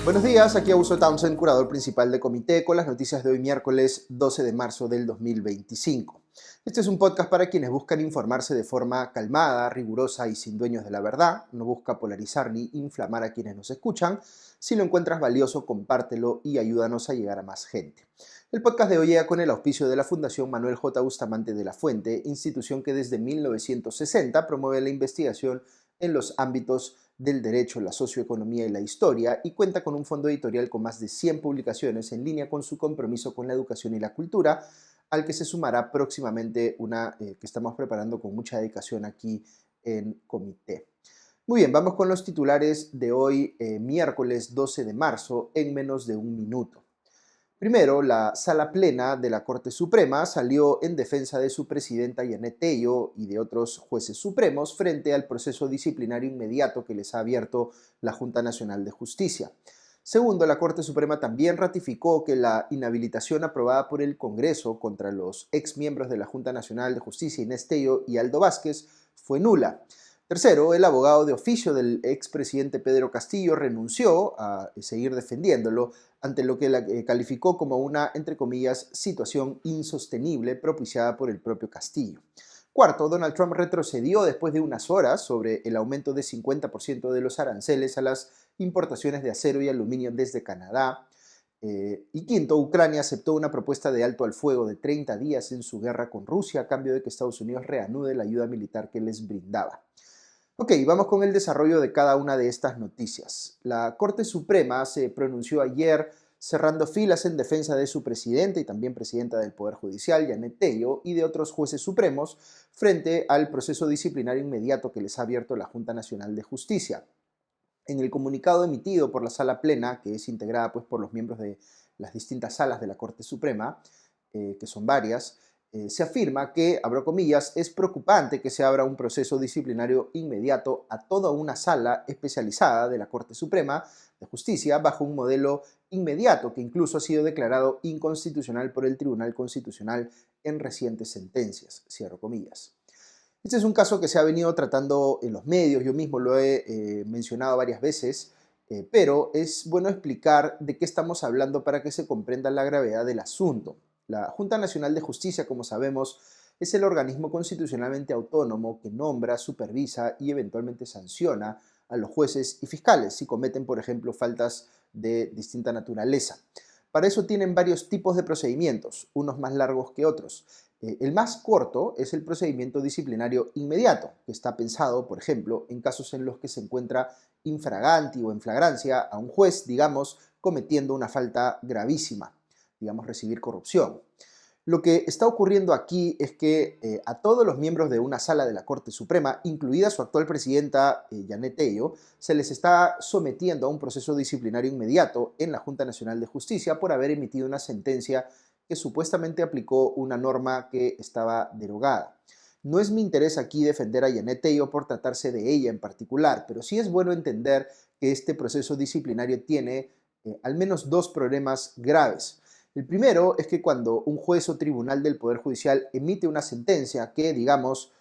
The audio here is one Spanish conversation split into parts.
Buenos días, aquí Augusto Townsend, curador principal de Comité, con las noticias de hoy miércoles 12 de marzo del 2025. Este es un podcast para quienes buscan informarse de forma calmada, rigurosa y sin dueños de la verdad. No busca polarizar ni inflamar a quienes nos escuchan. Si lo encuentras valioso, compártelo y ayúdanos a llegar a más gente. El podcast de hoy llega con el auspicio de la Fundación Manuel J. Bustamante de la Fuente, institución que desde 1960 promueve la investigación en los ámbitos del derecho, la socioeconomía y la historia, y cuenta con un fondo editorial con más de 100 publicaciones en línea con su compromiso con la educación y la cultura, al que se sumará próximamente una que estamos preparando con mucha dedicación aquí en Comité. Muy bien, vamos con los titulares de hoy, miércoles 12 de marzo, en menos de un minuto. Primero, la Sala Plena de la Corte Suprema salió en defensa de su presidenta Yanet Tello y de otros jueces supremos frente al proceso disciplinario inmediato que les ha abierto la Junta Nacional de Justicia. Segundo, la Corte Suprema también ratificó que la inhabilitación aprobada por el Congreso contra los exmiembros de la Junta Nacional de Justicia, Inés Tello y Aldo Vázquez, fue nula. Tercero, el abogado de oficio del expresidente Pedro Castillo renunció a seguir defendiéndolo ante lo que calificó como una, entre comillas, situación insostenible propiciada por el propio Castillo. Cuarto, Donald Trump retrocedió después de unas horas sobre el aumento de 50% de los aranceles a las importaciones de acero y aluminio desde Canadá. Y quinto, Ucrania aceptó una propuesta de alto al fuego de 30 días en su guerra con Rusia a cambio de que Estados Unidos reanude la ayuda militar que les brindaba. Ok, vamos con el desarrollo de cada una de estas noticias. La Corte Suprema se pronunció ayer cerrando filas en defensa de su presidente y también presidenta del Poder Judicial, Yanet Tello, y de otros jueces supremos frente al proceso disciplinario inmediato que les ha abierto la Junta Nacional de Justicia. En el comunicado emitido por la Sala Plena, que es integrada por los miembros de las distintas salas de la Corte Suprema, que son varias, se afirma que, abro comillas, es preocupante que se abra un proceso disciplinario inmediato a toda una sala especializada de la Corte Suprema de Justicia bajo un modelo inmediato que incluso ha sido declarado inconstitucional por el Tribunal Constitucional en recientes sentencias, cierro comillas. Este es un caso que se ha venido tratando en los medios, yo mismo lo he mencionado varias veces, pero es bueno explicar de qué estamos hablando para que se comprenda la gravedad del asunto. La Junta Nacional de Justicia, como sabemos, es el organismo constitucionalmente autónomo que nombra, supervisa y eventualmente sanciona a los jueces y fiscales si cometen, por ejemplo, faltas de distinta naturaleza. Para eso tienen varios tipos de procedimientos, unos más largos que otros. El más corto es el procedimiento disciplinario inmediato, que está pensado, por ejemplo, en casos en los que se encuentra infraganti o en flagrancia a un juez, digamos, cometiendo una falta gravísima, digamos, recibir corrupción. Lo que está ocurriendo aquí es que a todos los miembros de una sala de la Corte Suprema, incluida su actual presidenta, Yanet Tello, se les está sometiendo a un proceso disciplinario inmediato en la Junta Nacional de Justicia por haber emitido una sentencia que supuestamente aplicó una norma que estaba derogada. No es mi interés aquí defender a Yanet Tello por tratarse de ella en particular, pero sí es bueno entender que este proceso disciplinario tiene al menos dos problemas graves. El primero es que cuando un juez o tribunal del Poder Judicial emite una sentencia que, digamos,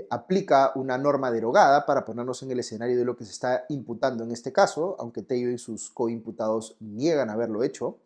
aplica una norma derogada, para ponernos en el escenario de lo que se está imputando en este caso, aunque Tello y sus coimputados niegan haberlo hecho,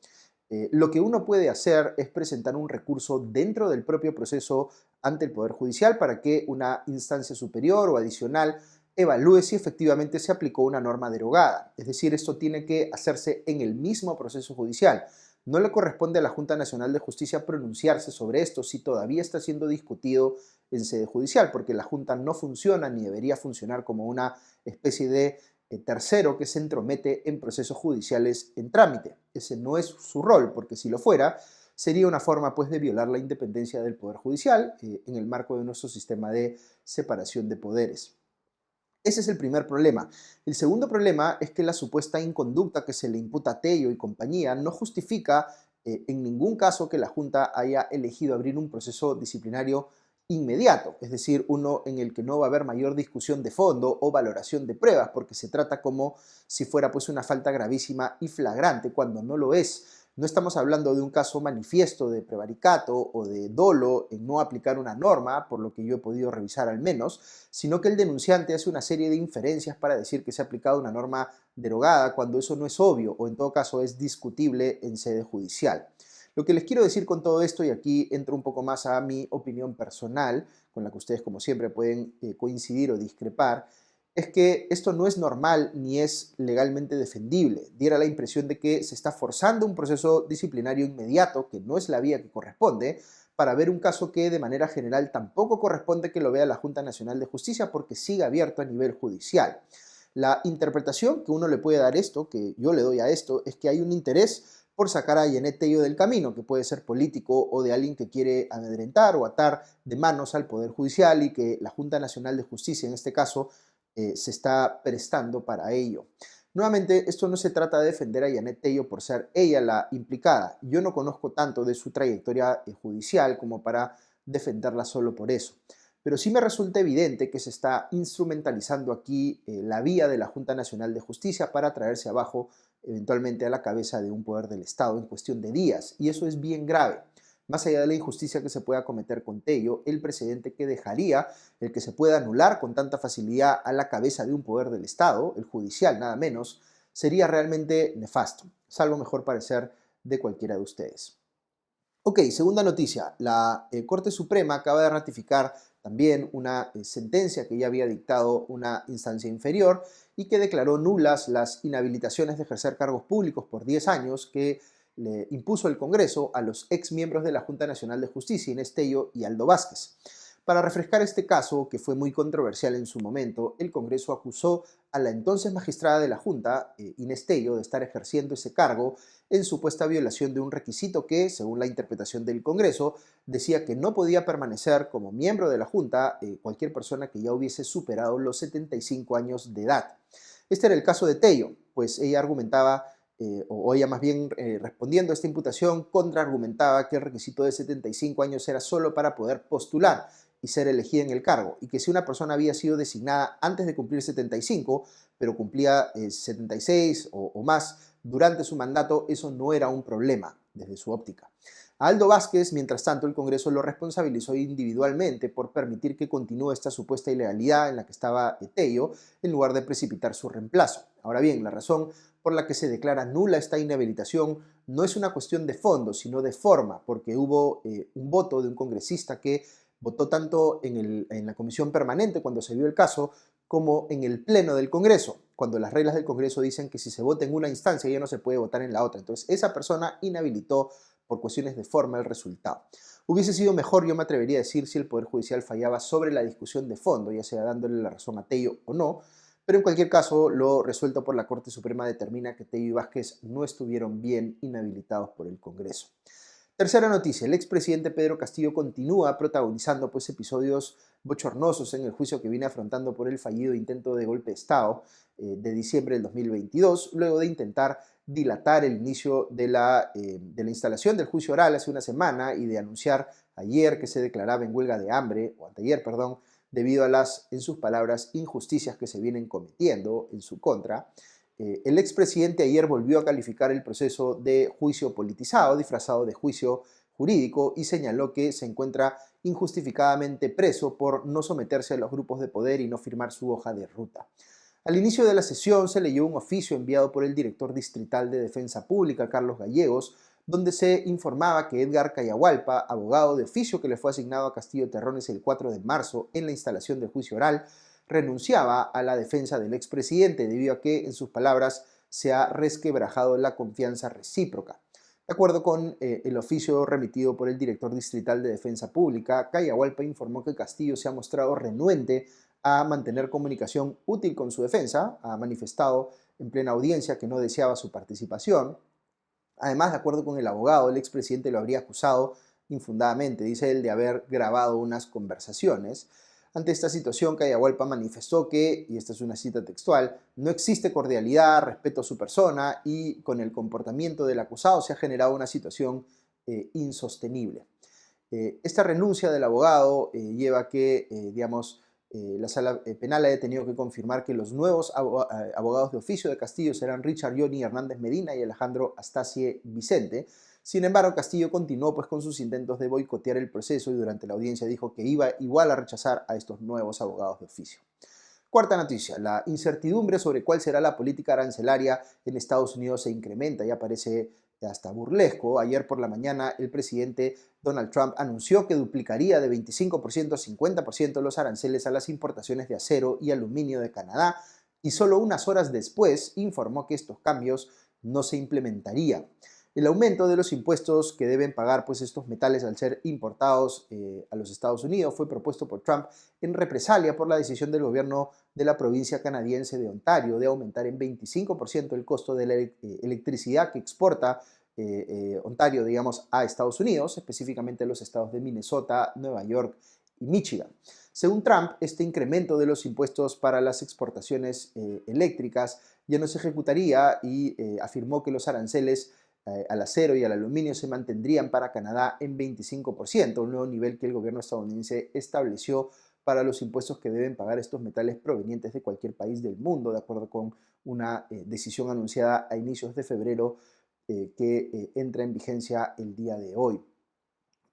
lo que uno puede hacer es presentar un recurso dentro del propio proceso ante el Poder Judicial para que una instancia superior o adicional evalúe si efectivamente se aplicó una norma derogada. Es decir, esto tiene que hacerse en el mismo proceso judicial. No le corresponde a la Junta Nacional de Justicia pronunciarse sobre esto si todavía está siendo discutido en sede judicial, porque la Junta no funciona ni debería funcionar como una especie de tercero que se entromete en procesos judiciales en trámite. Ese no es su rol, porque si lo fuera, sería una forma pues de violar la independencia del Poder Judicial en el marco de nuestro sistema de separación de poderes. Ese es el primer problema. El segundo problema es que la supuesta inconducta que se le imputa a Tello y compañía no justifica en ningún caso que la Junta haya elegido abrir un proceso disciplinario inmediato, es decir, uno en el que no va a haber mayor discusión de fondo o valoración de pruebas, porque se trata como si fuera pues una falta gravísima y flagrante, cuando no lo es. No estamos hablando de un caso manifiesto de prevaricato o de dolo en no aplicar una norma, por lo que yo he podido revisar al menos, sino que el denunciante hace una serie de inferencias para decir que se ha aplicado una norma derogada cuando eso no es obvio o en todo caso es discutible en sede judicial. Lo que les quiero decir con todo esto, y aquí entro un poco más a mi opinión personal, con la que ustedes como siempre pueden coincidir o discrepar, es que esto no es normal ni es legalmente defendible. Diera la impresión de que se está forzando un proceso disciplinario inmediato, que no es la vía que corresponde, para ver un caso que de manera general tampoco corresponde que lo vea la Junta Nacional de Justicia porque sigue abierto a nivel judicial. La interpretación que uno le puede dar a esto, que yo le doy a esto, es que hay un interés por sacar a Yanet Tello del camino, que puede ser político o de alguien que quiere amedrentar o atar de manos al Poder Judicial y que la Junta Nacional de Justicia, en este caso, se está prestando para ello. Nuevamente, esto no se trata de defender a Yanet Tello por ser ella la implicada. Yo no conozco tanto de su trayectoria judicial como para defenderla solo por eso. Pero sí me resulta evidente que se está instrumentalizando aquí la vía de la Junta Nacional de Justicia para traerse abajo eventualmente a la cabeza de un poder del Estado en cuestión de días. Y eso es bien grave. Más allá de la injusticia que se pueda cometer con Tello, el precedente que dejaría el que se pueda anular con tanta facilidad a la cabeza de un poder del Estado, el judicial nada menos, sería realmente nefasto, salvo mejor parecer de cualquiera de ustedes. Ok, segunda noticia. La Corte Suprema acaba de ratificar también una sentencia que ya había dictado una instancia inferior y que declaró nulas las inhabilitaciones de ejercer cargos públicos por 10 años que le impuso el Congreso a los exmiembros de la Junta Nacional de Justicia, Inés Tello y Aldo Vázquez. Para refrescar este caso, que fue muy controversial en su momento, el Congreso acusó a la entonces magistrada de la Junta, Inés Tello, de estar ejerciendo ese cargo en supuesta violación de un requisito que, según la interpretación del Congreso, decía que no podía permanecer como miembro de la Junta cualquier persona que ya hubiese superado los 75 años de edad. Este era el caso de Tello, pues ella argumentaba o ella más bien respondiendo a esta imputación, contraargumentaba que el requisito de 75 años era solo para poder postular y ser elegida en el cargo, y que si una persona había sido designada antes de cumplir 75, pero cumplía 76 o más durante su mandato, eso no era un problema desde su óptica. A Aldo Vázquez, mientras tanto, el Congreso lo responsabilizó individualmente por permitir que continúe esta supuesta ilegalidad en la que estaba Tello, en lugar de precipitar su reemplazo. Ahora bien, la razón por la que se declara nula esta inhabilitación no es una cuestión de fondo, sino de forma, porque hubo un voto de un congresista que votó tanto en la comisión permanente cuando se vio el caso, como en el pleno del Congreso, cuando las reglas del Congreso dicen que si se vota en una instancia ya no se puede votar en la otra. Entonces esa persona inhabilitó por cuestiones de forma el resultado. Hubiese sido mejor, yo me atrevería a decir, si el Poder Judicial fallaba sobre la discusión de fondo, ya sea dándole la razón a Tello o no, pero en cualquier caso, lo resuelto por la Corte Suprema determina que Tello y Vázquez no estuvieron bien inhabilitados por el Congreso. Tercera noticia, el expresidente Pedro Castillo continúa protagonizando episodios bochornosos en el juicio que viene afrontando por el fallido intento de golpe de Estado de diciembre del 2022, luego de intentar dilatar el inicio de la instalación del juicio oral hace una semana y de anunciar ayer que se declaraba en huelga de hambre, o anteayer, perdón, debido a las, en sus palabras, injusticias que se vienen cometiendo en su contra. El expresidente ayer volvió a calificar el proceso de juicio politizado, disfrazado de juicio jurídico, y señaló que se encuentra injustificadamente preso por no someterse a los grupos de poder y no firmar su hoja de ruta. Al inicio de la sesión se leyó un oficio enviado por el director distrital de Defensa Pública, Carlos Gallegos, donde se informaba que Edgar Cayahualpa, abogado de oficio que le fue asignado a Castillo Terrones el 4 de marzo en la instalación del juicio oral, renunciaba a la defensa del expresidente debido a que, en sus palabras, se ha resquebrajado la confianza recíproca. De acuerdo con el oficio remitido por el director distrital de Defensa Pública, Cayahualpa informó que Castillo se ha mostrado renuente a mantener comunicación útil con su defensa, ha manifestado en plena audiencia que no deseaba su participación. Además, de acuerdo con el abogado, el expresidente lo habría acusado infundadamente, dice él, de haber grabado unas conversaciones. Ante esta situación, Cayahualpa manifestó que, y esta es una cita textual, no existe cordialidad, respeto a su persona y con el comportamiento del acusado se ha generado una situación insostenible. Esta renuncia del abogado lleva a que, digamos, La sala penal haya tenido que confirmar que los nuevos abogados de oficio de Castillo serán Richard Johnny Hernández Medina y Alejandro Astacie Vicente. Sin embargo, Castillo continuó pues con sus intentos de boicotear el proceso y durante la audiencia dijo que iba igual a rechazar a estos nuevos abogados de oficio. Cuarta noticia, la incertidumbre sobre cuál será la política arancelaria en Estados Unidos se incrementa y aparece hasta burlesco. Ayer por la mañana el presidente Donald Trump anunció que duplicaría de 25% a 50% los aranceles a las importaciones de acero y aluminio de Canadá y solo unas horas después informó que estos cambios no se implementarían. El aumento de los impuestos que deben pagar pues, estos metales al ser importados a los Estados Unidos fue propuesto por Trump en represalia por la decisión del gobierno de la provincia canadiense de Ontario de aumentar en 25% el costo de la electricidad que exporta Ontario, digamos, a Estados Unidos, específicamente a los estados de Minnesota, Nueva York y Michigan. Según Trump, este incremento de los impuestos para las exportaciones eléctricas ya no se ejecutaría y afirmó que los aranceles al acero y al aluminio se mantendrían para Canadá en 25%, un nuevo nivel que el gobierno estadounidense estableció para los impuestos que deben pagar estos metales provenientes de cualquier país del mundo, de acuerdo con una decisión anunciada a inicios de febrero que entra en vigencia el día de hoy.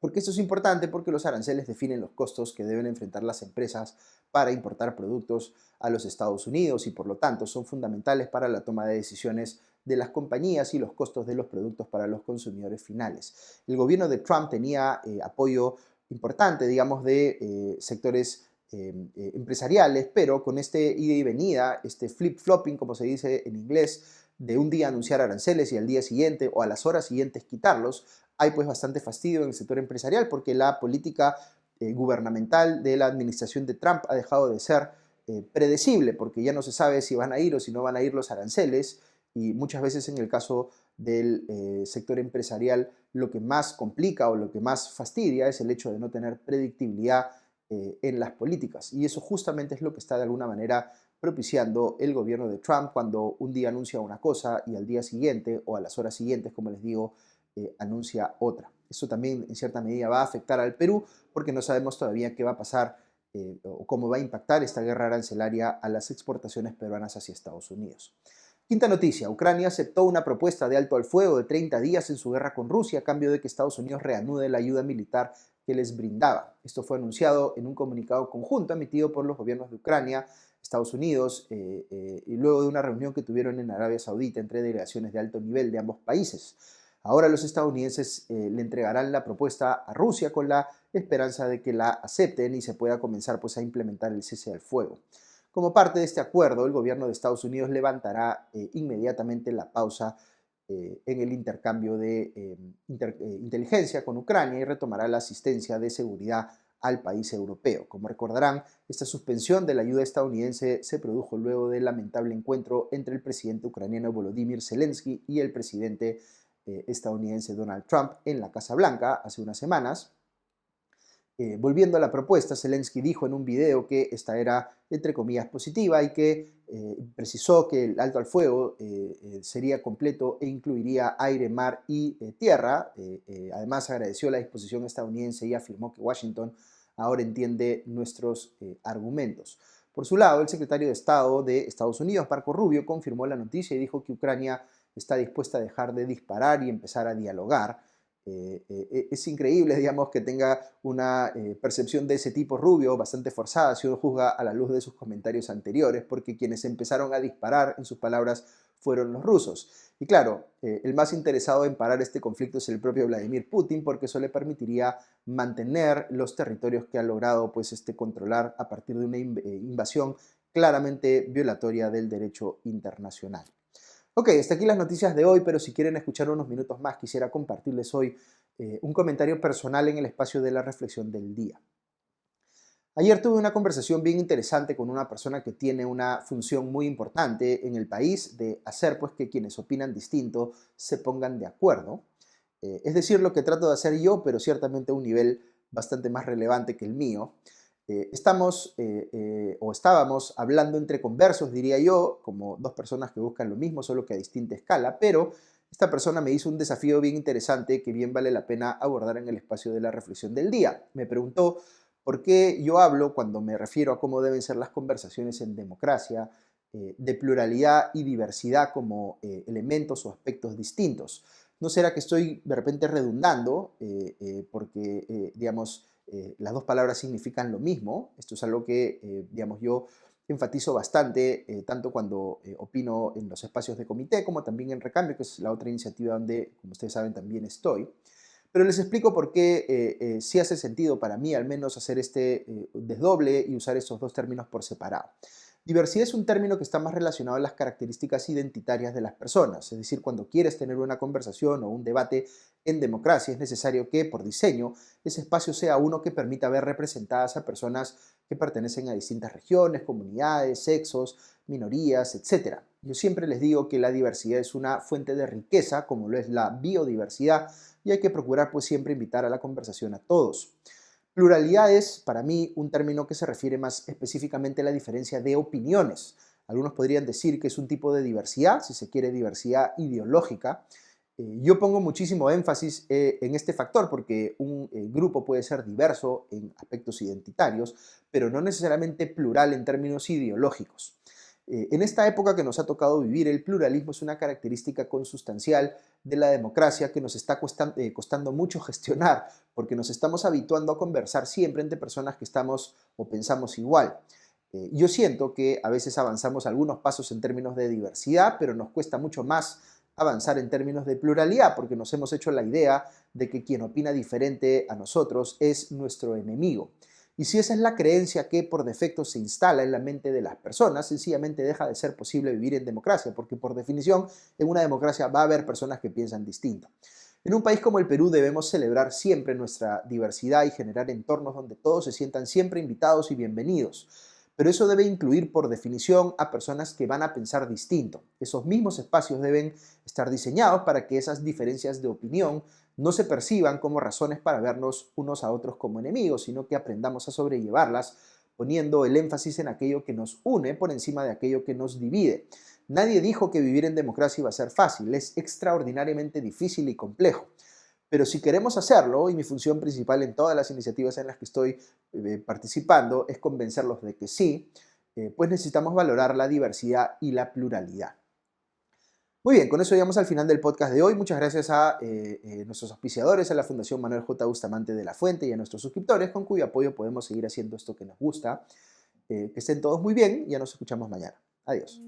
¿Por qué esto es importante? Porque los aranceles definen los costos que deben enfrentar las empresas para importar productos a los Estados Unidos y por lo tanto son fundamentales para la toma de decisiones de las compañías y los costos de los productos para los consumidores finales. El gobierno de Trump tenía apoyo importante, digamos, de sectores empresariales, pero con este ida y venida, este flip-flopping, como se dice en inglés, de un día anunciar aranceles y al día siguiente o a las horas siguientes quitarlos, hay pues bastante fastidio en el sector empresarial porque la política gubernamental de la administración de Trump ha dejado de ser predecible porque ya no se sabe si van a ir o si no van a ir los aranceles y muchas veces en el caso del sector empresarial lo que más complica o lo que más fastidia es el hecho de no tener predictibilidad en las políticas y eso justamente es lo que está de alguna manera propiciando el gobierno de Trump cuando un día anuncia una cosa y al día siguiente o a las horas siguientes, como les digo, anuncia otra. Eso también en cierta medida va a afectar al Perú porque no sabemos todavía qué va a pasar o cómo va a impactar esta guerra arancelaria a las exportaciones peruanas hacia Estados Unidos. Quinta noticia, Ucrania aceptó una propuesta de alto al fuego de 30 días en su guerra con Rusia a cambio de que Estados Unidos reanude la ayuda militar que les brindaba. Esto fue anunciado en un comunicado conjunto emitido por los gobiernos de Ucrania, Estados Unidos y luego de una reunión que tuvieron en Arabia Saudita entre delegaciones de alto nivel de ambos países. Ahora los estadounidenses le entregarán la propuesta a Rusia con la esperanza de que la acepten y se pueda comenzar pues, a implementar el cese al fuego. Como parte de este acuerdo, el gobierno de Estados Unidos levantará inmediatamente la pausa en el intercambio de inteligencia con Ucrania y retomará la asistencia de seguridad al país europeo. Como recordarán, esta suspensión de la ayuda estadounidense se produjo luego del lamentable encuentro entre el presidente ucraniano Volodymyr Zelensky y el presidente estadounidense Donald Trump en la Casa Blanca hace unas semanas. Volviendo a la propuesta, Zelensky dijo en un video que esta era, entre comillas, positiva y que precisó que el alto al fuego sería completo e incluiría aire, mar y tierra. Además, agradeció la disposición estadounidense y afirmó que Washington ahora entiende nuestros argumentos. Por su lado, el secretario de Estado de Estados Unidos, Marco Rubio, confirmó la noticia y dijo que Ucrania está dispuesta a dejar de disparar y empezar a dialogar. Es increíble, digamos, que tenga una percepción de ese tipo Rubio, bastante forzada, si uno juzga a la luz de sus comentarios anteriores, porque quienes empezaron a disparar, en sus palabras, fueron los rusos. Y claro, el más interesado en parar este conflicto es el propio Vladimir Putin, porque eso le permitiría mantener los territorios que ha logrado pues, controlar a partir de una invasión claramente violatoria del derecho internacional. Ok, hasta aquí las noticias de hoy, pero si quieren escuchar unos minutos más, quisiera compartirles hoy un comentario personal en el espacio de la reflexión del día. Ayer tuve una conversación bien interesante con una persona que tiene una función muy importante en el país de hacer pues que quienes opinan distinto se pongan de acuerdo. Es decir, lo que trato de hacer yo, pero ciertamente a un nivel bastante más relevante que el mío. Estábamos hablando entre conversos, diría yo, como dos personas que buscan lo mismo, solo que a distinta escala, pero esta persona me hizo un desafío bien interesante que bien vale la pena abordar en el espacio de la reflexión del día. Me preguntó ¿Por qué yo hablo, cuando me refiero a cómo deben ser las conversaciones en democracia, de pluralidad y diversidad como elementos o aspectos distintos? ¿No será que estoy de repente redundando porque, digamos, las dos palabras significan lo mismo? Esto es algo que, digamos, yo enfatizo bastante, tanto cuando opino en los espacios de comité como también en Recambio, que es la otra iniciativa donde, como ustedes saben, también estoy. Pero les explico por qué sí hace sentido para mí al menos hacer este desdoble y usar esos dos términos por separado. Diversidad es un término que está más relacionado a las características identitarias de las personas, es decir, cuando quieres tener una conversación o un debate en democracia es necesario que, por diseño, ese espacio sea uno que permita ver representadas a personas que pertenecen a distintas regiones, comunidades, sexos, minorías, etc. Yo siempre les digo que la diversidad es una fuente de riqueza, como lo es la biodiversidad, y hay que procurar pues siempre invitar a la conversación a todos. Pluralidad es, para mí, un término que se refiere más específicamente a la diferencia de opiniones. Algunos podrían decir que es un tipo de diversidad, si se quiere diversidad ideológica. Yo pongo muchísimo énfasis en este factor porque un grupo puede ser diverso en aspectos identitarios, pero no necesariamente plural en términos ideológicos. En esta época que nos ha tocado vivir, el pluralismo es una característica consustancial de la democracia que nos está costando mucho gestionar, porque nos estamos habituando a conversar siempre entre personas que estamos o pensamos igual. Yo siento que a veces avanzamos algunos pasos en términos de diversidad, pero nos cuesta mucho más avanzar en términos de pluralidad, porque nos hemos hecho la idea de que quien opina diferente a nosotros es nuestro enemigo. Y si esa es la creencia que por defecto se instala en la mente de las personas, sencillamente deja de ser posible vivir en democracia, porque por definición en una democracia va a haber personas que piensan distinto. En un país como el Perú debemos celebrar siempre nuestra diversidad y generar entornos donde todos se sientan siempre invitados y bienvenidos. Pero eso debe incluir por definición a personas que van a pensar distinto. Esos mismos espacios deben estar diseñados para que esas diferencias de opinión no se perciban como razones para vernos unos a otros como enemigos, sino que aprendamos a sobrellevarlas poniendo el énfasis en aquello que nos une por encima de aquello que nos divide. Nadie dijo que vivir en democracia iba a ser fácil, es extraordinariamente difícil y complejo. Pero si queremos hacerlo, y mi función principal en todas las iniciativas en las que estoy participando es convencerlos de que sí, pues necesitamos valorar la diversidad y la pluralidad. Muy bien, con eso llegamos al final del podcast de hoy. Muchas gracias a nuestros auspiciadores, a la Fundación Manuel J. Bustamante de la Fuente y a nuestros suscriptores, con cuyo apoyo podemos seguir haciendo esto que nos gusta. Que estén todos muy bien y ya nos escuchamos mañana. Adiós.